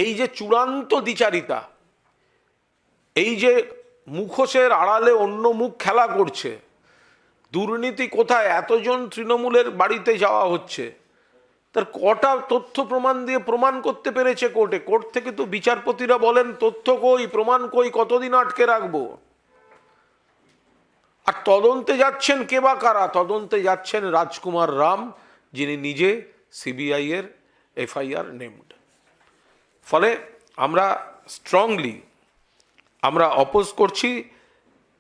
এই যে চূড়ান্ত দ্বিচারিতা, এই যে মুখোশের আড়ালে অন্য মুখ খেলা করছে, দুর্নীতি কোথায়, এতজন তৃণমূলের বাড়িতে যাওয়া হচ্ছে, তার কটা তথ্য প্রমাণ দিয়ে প্রমাণ করতে পেরেছে কোর্টে? কোর্ট থেকে তো বিচারপতিরা বলেন তথ্য কই, প্রমাণ কই, কতদিন আটকে রাখবো? আর তদন্তে যাচ্ছেন কে বা কারা? তদন্তে যাচ্ছেন রাজকুমার রাম, যিনি নিজে সিবিআই এর এফআইআর নেমড। ফলে আমরা স্ট্রংলি আমরা অপোজ করছি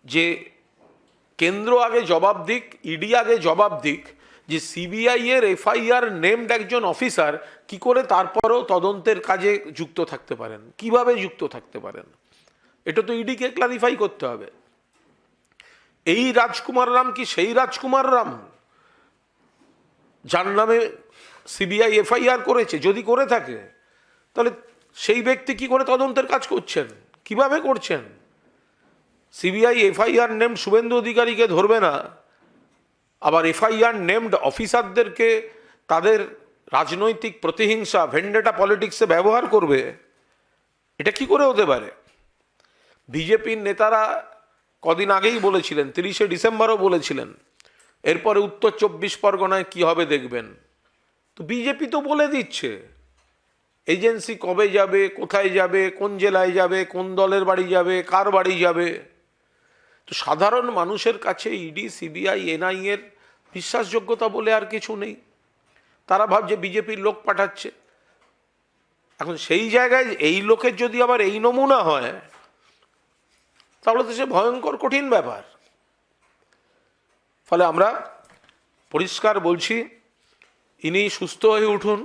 যে কেন্দ্র আগে জবাব দিক, ইডি আগে জবাব দিক, যে সিবিআই এর এফআইআর নেমড একজন অফিসার কি করে তারপরও তদন্তের কাজে যুক্ত থাকতে পারেন, কিভাবে যুক্ত থাকতে পারেন, এটা তো ইডিকে ক্লারিফাই করতে হবে। এই রাজকুমার রাম কি সেই রাজকুমার রাম যার নামে সিবিআই এফআইআর করেছে? যদি করে থাকে তাহলে সেই ব্যক্তি কি করে তদন্তের কাজ করছেন, কিভাবে করছেন? সিবিআই এফআইআর নেমড শুভেন্দু অধিকারীকে ধরবে না, আবার এফআইআর নেমড অফিসারদেরকে তাদের রাজনৈতিক প্রতিহিংসা, ভেন্ডেটা পলিটিক্সে ব্যবহার করবে? এটা কি করে হতে পারে? বিজেপির নেতারা কদিন আগেই বলেছিলেন, 30শে ডিসেম্বরও বলেছিলেন, এরপরে উত্তর 24 পরগনায় কি হবে দেখবেন। তো বিজেপি তো বলে দিচ্ছে এজেন্সি কবে যাবে, কোথায় যাবে, কোন জেলায় যাবে, কোন দলের বাড়ি যাবে, কার বাড়ি যাবে। তো সাধারণ মানুষের কাছে ইডি, সিবিআই, এনআই এর বিশ্বাসযোগ্যতা বলে আর কিছু নেই। তারা ভাবছে বিজেপির লোক পাঠাচ্ছে। এখন সেই জায়গায় এই লোকের যদি আবার এই নমুনা হয়, তাহলে তো সে ভয়ঙ্কর কঠিন ব্যাপার। ফলে আমরা পরিষ্কার বলছি, ইনি সুস্থ হয়ে উঠুন,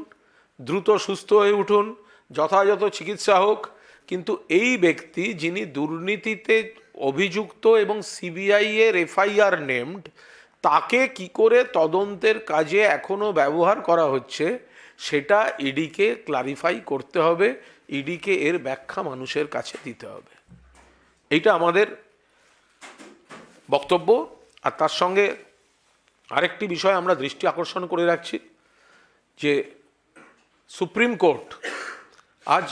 দ্রুত সুস্থ হয়ে উঠুন, যথাযথ চিকিৎসা হোক। কিন্তু এই ব্যক্তি যিনি দুর্নীতিতে অভিযুক্ত এবং সিবিআই এর এফআইআর নেমড, তাকে কি করে তদন্তের কাজে এখনো ব্যবহার করা হচ্ছে সেটা ইডিকে ক্লারিফাই করতে হবে, ইডিকে এর ব্যাখ্যা মানুষের কাছে দিতে হবে। এইটা আমাদের বক্তব্য। আর তার সঙ্গে আরেকটি বিষয় আমরা দৃষ্টি আকর্ষণ করে রাখছি, যে সুপ্রিম কোর্ট আজ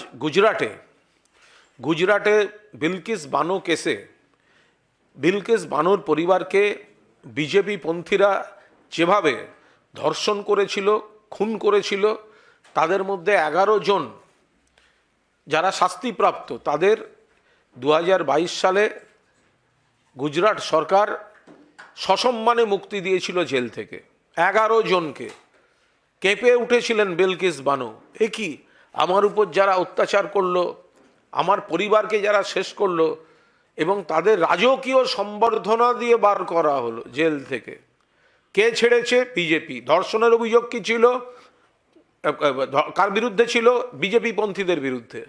গুজরাটে বিলকিস বানো কেসে বিলকিস বানোর পরিবারকে বিজেপি পন্থীরা যেভাবে ধর্ষণ করেছিল, খুন করেছিল, তাদের মধ্যে 11 জন যারা শাস্তিপ্রাপ্ত, তাদের 2022 সালে গুজরাট সরকার সসম্মানে মুক্তি দিয়েছিল জেল থেকে। 11 জনকে। কেঁপে উঠেছিলেন বিলকিস বানো, এ কি, আমার উপর যারা অত্যাচার করলো, আমার পরিবারকে যারা শেষ করলো, এবং তাদের রাজকীয় সম্বর্ধনা দিয়ে বার করা হলো জেল থেকে। কে ছেড়েছে? বিজেপি। ধর্ষণের অভিযোগ কি ছিল? কার বিরুদ্ধে ছিল? বিজেপি পন্থীদের বিরুদ্ধে।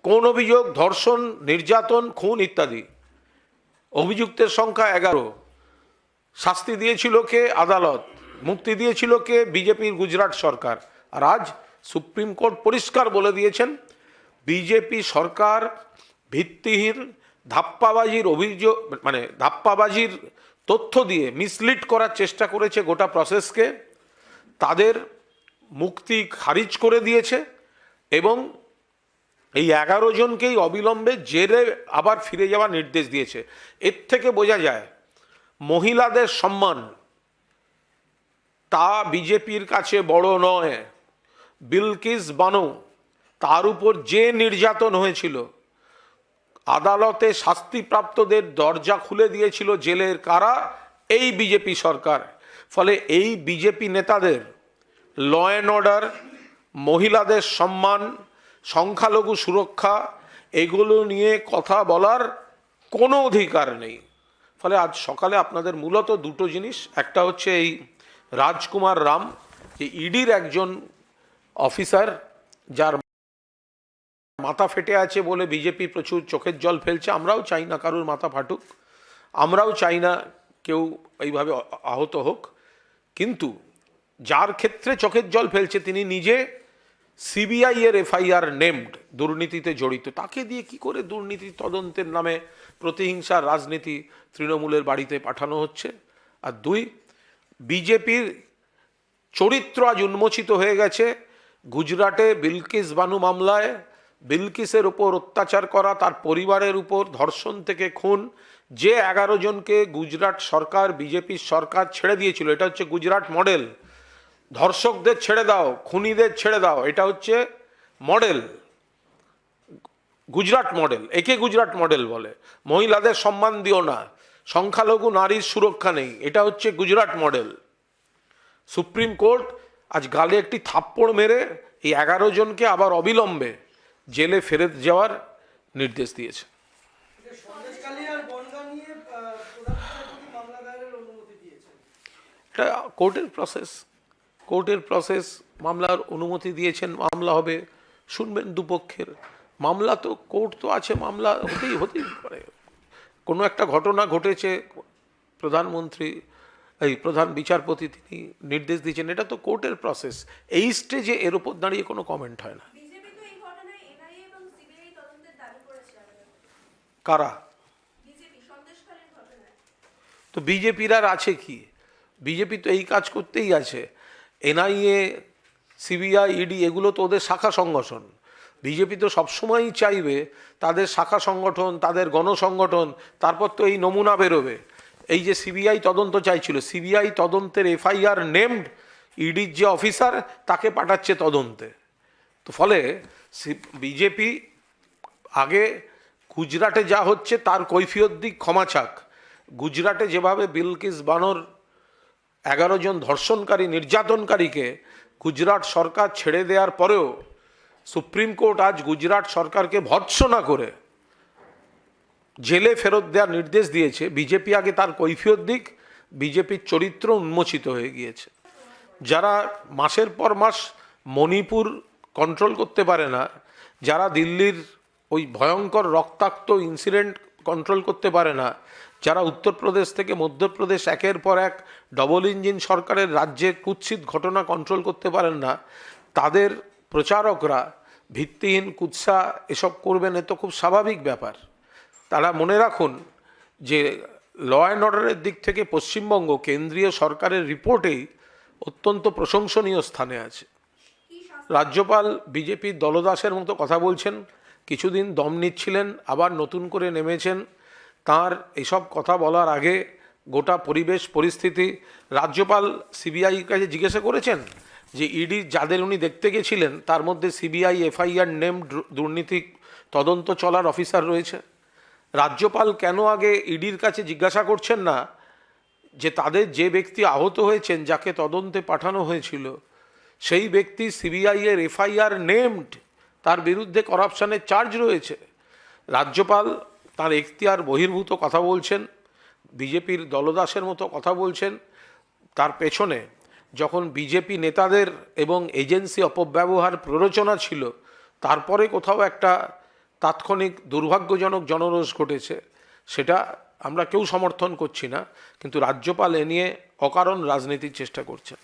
কোন অভিযোগ? ধর্ষণ, নির্যাতন, খুন ইত্যাদি। অভিযুক্তের সংখ্যা 11। শাস্তি দিয়েছিল কে? আদালত। মুক্তি দিয়েছিল কে? বিজেপির গুজরাট সরকার। আর আজ সুপ্রিম কোর্ট পরিষ্কার বলে দিয়েছেন, বিজেপি সরকার ভিত্তিহীন ধাপ্পাবাজির অভিযোগ, মানে ধাপ্পাবাজির তথ্য দিয়ে মিসলিড করার চেষ্টা করেছে গোটা প্রসেসকে। তাদের মুক্তি খারিজ করে দিয়েছে এবং এই 11 জনকেই অবিলম্বে জেলে আবার ফিরে যাওয়ার নির্দেশ দিয়েছে। এর থেকে বোঝা যায় মহিলাদের সম্মান তা বিজেপির কাছে বড় নয়। বিলকিস বানো, তার উপর যে নির্যাতন হয়েছিল, আদালতে শাস্তিপ্রাপ্তদের দরজা খুলে দিয়েছিল জেলের কারা? এই বিজেপি সরকার। ফলে এই বিজেপি নেতাদের ল অ্যান্ড অর্ডার, মহিলাদের সম্মান, সংখ্যালঘু সুরক্ষা, এগুলো নিয়ে কথা বলার কোনো অধিকার নেই। ফলে আজ সকালে আপনাদের মূলত দুটো জিনিস, একটা হচ্ছে এই রাজকুমার রাম, যে ইডির একজন অফিসার যার মাথা ফেটে আছে বলে বিজেপি প্রচুর চোখের জল ফেলছে। আমরাও চাই না কারুর মাথা ফাটুক, আমরাও চাই না কেউ এইভাবে আহত হোক, কিন্তু যার ক্ষেত্রে চোখের জল ফেলছে তিনি নিজে সিবিআই এর এফআইআর নেমড, দুর্নীতিতে জড়িত। তাকে দিয়ে কি করে দুর্নীতি তদন্তের নামে প্রতিহিংসার রাজনীতি তৃণমূলের বাড়িতে পাঠানো হচ্ছে? আর দুই, বিজেপির চরিত্র আজ উন্মোচিত হয়ে গেছে। গুজরাটে বিলকিস বানু মামলায় বিলকিসের উপর অত্যাচার করা, তার পরিবারের উপর ধর্ষণ থেকে খুন, যে 11 জনকে গুজরাট সরকার, বিজেপির সরকার ছেড়ে দিয়েছিল, এটা হচ্ছে গুজরাট মডেল। ধর্ষকদের ছেড়ে দাও, খুনিদের ছেড়ে দাও, এটা হচ্ছে মডেল, গুজরাট মডেল। একে গুজরাট মডেল বলে। মহিলাদের সম্মান দিও না, সংখ্যালঘু নারীর সুরক্ষা নেই, এটা হচ্ছে গুজরাট মডেল। সুপ্রিম কোর্ট আজ গালে একটি থাপ্পড় মেরে এই 11 জনকে আবার অবিলম্বে জেলে ফেরত যাওয়ার নির্দেশ দিয়েছে। এটা কোর্টের প্রসেস, মামলার অনুমতি দিয়েছেন, মামলা হবে, শুনবেন দুপক্ষের। মামলা তো কোর্ট তো আছে, মামলা হতেই পারে। কোনো একটা ঘটনা ঘটেছে, প্রধান বিচারপতি তিনি নির্দেশ দিয়েছেন, এটা তো কোর্টের প্রসেস। এই স্টেজে এর উপর দাঁড়িয়ে কোনো কমেন্ট হয় না। কারা? তো বিজেপির আর আছে কি? বিজেপি তো এই কাজ করতেই আছে। এনআইএ, সিবিআই, ইডি এগুলো তো ওদের শাখা সংগঠন। বিজেপি তো সবসময়ই চাইবে তাদের শাখা সংগঠন, তাদের গণসংগঠন, তারপর তো এই নমুনা বেরোবে। এই যে সিবিআই তদন্ত চাইছিল, সিবিআই তদন্তের এফআইআর নেমড ইডির যে অফিসার, তাকে পাঠাচ্ছে তদন্তে। তো ফলে বিজেপি আগে গুজরাটে যা হচ্ছে তার কৈফিয়ত দিক, ক্ষমা চাক। গুজরাটে যেভাবে বিলকিস বানোর 11 জন ধর্ষণকারী, নির্যাতনকারীকে গুজরাট সরকার ছেড়ে দেওয়ার পরেও সুপ্রিম কোর্ট আজ গুজরাট সরকারকে ভর্ৎসনা করে জেলে ফেরত দেওয়ার নির্দেশ দিয়েছে। বিজেপি আগে তার কৈফিয়ত দিক, বিজেপির চরিত্র উন্মোচিত হয়ে গিয়েছে। যারা মাসের পর মাস মণিপুর কন্ট্রোল করতে পারে না, যারা দিল্লির ওই ভয়ঙ্কর রক্তাক্ত ইনসিডেন্ট কন্ট্রোল করতে পারে না, যারা উত্তরপ্রদেশ থেকে মধ্যপ্রদেশ একের পর এক ডবল ইঞ্জিন সরকারের রাজ্যে কুৎসিত ঘটনা কন্ট্রোল করতে পারেন না, তাদের প্রচারকরা ভিত্তিহীন কুৎসা এসব করবেন, এ তো খুব স্বাভাবিক ব্যাপার। তারা মনে রাখুন যে ল অ্যান্ড অর্ডারের দিক থেকে পশ্চিমবঙ্গ কেন্দ্রীয় সরকারের রিপোর্টেই অত্যন্ত প্রশংসনীয় স্থানে আছে। রাজ্যপাল বিজেপির দলদাসের মতো কথা বলছেন, কিছুদিন দম নিচ্ছিলেন, আবার নতুন করে নেমেছেন। তার এসব কথা বলার আগে গোটা পরিবেশ পরিস্থিতি রাজ্যপাল সিবিআইয়ের কাছে জিজ্ঞাসা করেছেন যে ইডি যাদের উনি দেখতে গেছিলেন তার মধ্যে সিবিআই এফআইআর নেমড দুর্নীতি তদন্ত চলার অফিসার রয়েছে। রাজ্যপাল কেন আগে ইডির কাছে জিজ্ঞাসা করছেন না যে তাদের যে ব্যক্তি আহত হয়েছেন, যাকে তদন্তে পাঠানো হয়েছিল, সেই ব্যক্তি সিবিআই এর এফআইআর নেমড, তার বিরুদ্ধে করাপশনের চার্জ রয়েছে। রাজ্যপাল তার এখতিয়ার বহির্ভূত কথা বলছেন, বিজেপির দলদাসের মতো কথা বলছেন। তার পেছনে যখন বিজেপি নেতাদের এবং এজেন্সি অপব্যবহার প্ররোচনা ছিল, তারপরে কোথাও একটা তাৎক্ষণিক দুর্ভাগ্যজনক জনরোষ ঘটেছে, সেটা আমরা কেউ সমর্থন করছি না, কিন্তু রাজ্যপাল এ নিয়ে অকারণ রাজনীতির চেষ্টা করছেন।